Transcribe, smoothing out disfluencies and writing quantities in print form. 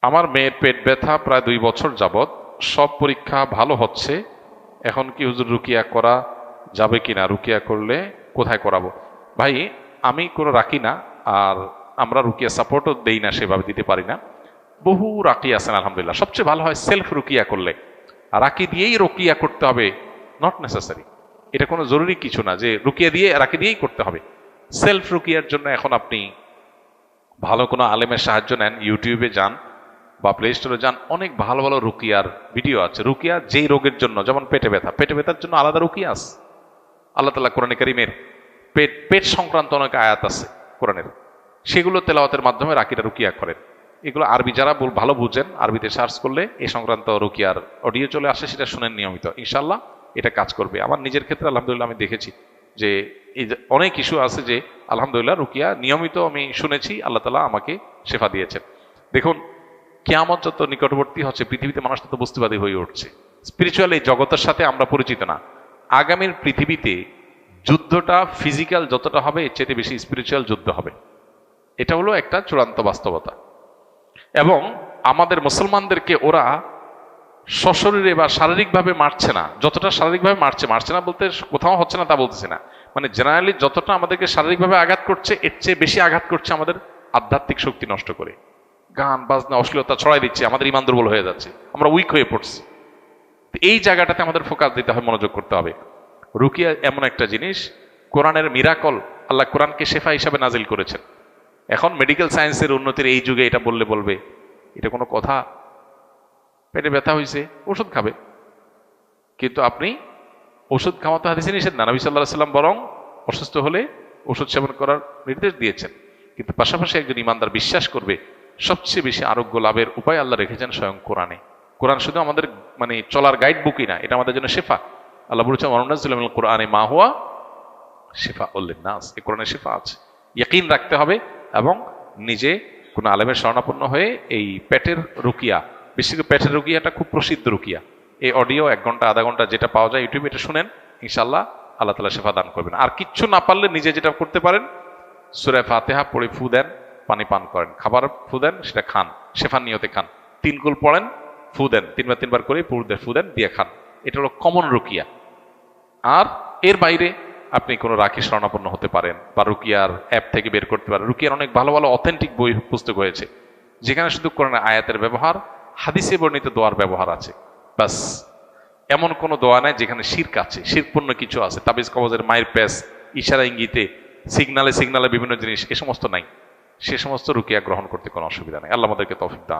আমার মেয়ের পেট ব্যথা প্রায় 2 বছর যাবৎ, সব পরীক্ষা ভালো হচ্ছে। এখন কি হুজুর রুকিয়া করা যাবে কিনা? রুকিয়া করলে কোথায় করাবো? ভাই, আমি কোনো রাখি না, আর আমরা রুকিয়া সাপোর্টও দেই না, সেভাবে দিতে পারি না। বহু রাকি আছেন আলহামদুলিল্লাহ। সবচেয়ে ভালো হয় সেলফ রুকিয়া করলে। আর রাকি দিয়েই রুকিয়া করতে হবে, নট নেসেসারি। এটা কোনো জরুরি কিছু না যে রুকিয়া দিয়ে রাকি দিয়েই করতে হবে। সেলফ রুকিয়ার জন্য এখন আপনি ভালো কোনো আলেমের সাহায্য নেন, ইউটিউবে যান বা প্লে স্টোরে যান, অনেক ভালো ভালো রুকিয়ার ভিডিও আছে। রুকিয়া যেই রোগের জন্য, যেমন পেটে ব্যথা, পেটে ব্যথার জন্য আলাদা রুকিয়া আছে। আল্লাহ তাআলা কোরআনে কারীমের পেট পেট সংক্রান্ত অনেক আয়াত আছে কোরআনের, সেগুলো তেলাওয়াতের মাধ্যমে রাকিটা রুকিয়া করেন। এগুলো আরবি যারা ভালো বুঝেন, আরবিতে সার্চ করলে এই সংক্রান্ত রুকিয়ার অডিও চলে আসে, সেটা শুনেন নিয়মিত, ইনশাল্লাহ এটা কাজ করবে। আমার নিজের ক্ষেত্রে আলহামদুলিল্লাহ আমি দেখেছি যে এই যে অনেক ইস্যু আছে, যে আলহামদুলিল্লাহ রুকিয়া নিয়মিত আমি শুনেছি, আল্লাহ তাআলা আমাকে শেফা দিয়েছেন। দেখুন, কিয়ামত যত নিকটবর্তী হচ্ছে, পৃথিবীতে মানুষ তত বস্তুবাদী হয়ে উঠছে। স্পিরিচুয়াল এই জগতের সাথে আমরা পরিচিত না। আগামীর পৃথিবীতে যুদ্ধটা ফিজিক্যাল যতটা হবে, এর চেয়ে বেশি স্পিরিচুয়াল যুদ্ধ হবে। এটা হলো একটা চূড়ান্ত বাস্তবতা। এবং আমাদের মুসলমানদেরকে ওরা সশরীরে বা শারীরিকভাবে মারছে না, যতটা শারীরিকভাবে মারছে না বলতে কোথাও হচ্ছে না তা বলতেছে না, মানে জেনারেলি যতটা আমাদেরকে শারীরিকভাবে আঘাত করছে, এর চেয়ে বেশি আঘাত করছে আমাদের আধ্যাত্মিক শক্তি নষ্ট করে। গান বাজনা অশ্লীলতা ছড়াই দিচ্ছে, আমাদের ইমান দুর্বল হয়ে যাচ্ছে, আমরা উইক হয়ে পড়ছি। এই জায়গাটাতে আমাদের ফোকাস দিতে হবে, মনোযোগ করতে হবে। রুকিয়া এমন একটা জিনিস, কোরআনের মিরাকল, আল্লাহ কোরআনকে শেফা হিসাবে নাজিল করেছেন। এখন মেডিকেল সায়েন্সের উন্নতির এই যুগে এটা বলবে এটা কোনো কথা? পেটে ব্যথা হয়েছে, ওষুধ খাবে। কিন্তু আপনি ওষুধ খাওয়া তো হাদিসে নিষেধ না। নবী সাল্লাল্লাহু আলাইহি ওয়াসাল্লাম বরং অসুস্থ হলে ওষুধ সেবন করার নির্দেশ দিয়েছেন। কিন্তু পাশাপাশি একজন ইমানদার বিশ্বাস করবে সবচেয়ে বেশি আরোগ্য লাভের উপায় আল্লাহ রেখেছেন স্বয়ং কোরআনে। কোরআন শুধু আমাদের মানে চলার গাইড বুকই না, এটা আমাদের জন্য শেফা। আল্লাহ বলেছেন ওয়ানুনাজ্জিলু মিনাল কুরআনি মা হুয়া শিফাউল লিন-নাস। এই কোরআনে শিফা আছে, ইয়াকিন রাখতে হবে। এবং নিজে কোনো আলেমের শরণাপন্ন হয়ে এই পেটের রুকিয়া, বিশেষ করে পেটের রুকিয়াটা খুব প্রসিদ্ধ রুকিয়া। এই অডিও 1 ঘন্টা আধা ঘন্টা যেটা পাওয়া যায় ইউটিউবে, এটা শুনেন, ইনশাআল্লাহ আল্লাহ তাআলা শেফা দান করবেন। আর কিচ্ছু না পারলে নিজে যেটা করতে পারেন, সূরা ফাতিহা পড়ে ফু দেন, পানি পান করেন, খাবার ফু দেন, সেটা খান, শেফার নিয়তে খান। 3 কুল পড়েন, ফু দেন, 3 বার করে ফু দেন, দিয়ে খান। এটা হলো কমন রুকিয়া। আর এর বাইরে আপনি কোনো রাখি শরণাপন্ন হতে পারেন, বা রুকিয়ার অ্যাপ থেকে বের করতে পারেন। রুকিয়ার অনেক ভালো ভালো অথেন্টিক বই পুস্তক হয়েছে, যেখানে শুধু কোরআনের আয়াতের ব্যবহার, হাদিসে বর্ণিত দোয়ার ব্যবহার আছে, বাস। এমন কোনো দোয়া নাই যেখানে শিরক আছে, শিরকপূর্ণ কিছু আছে, তাবিজ কবজের মায়ের প্যাস, ইশারা ইঙ্গিতে, সিগনালে বিভিন্ন জিনিস, এ সমস্ত নাই। সে সমস্ত রুকিয়া গ্রহণ করতে কোনো অসুবিধা নেই। আল্লাহ আমাদেরকে তৌফিক দান।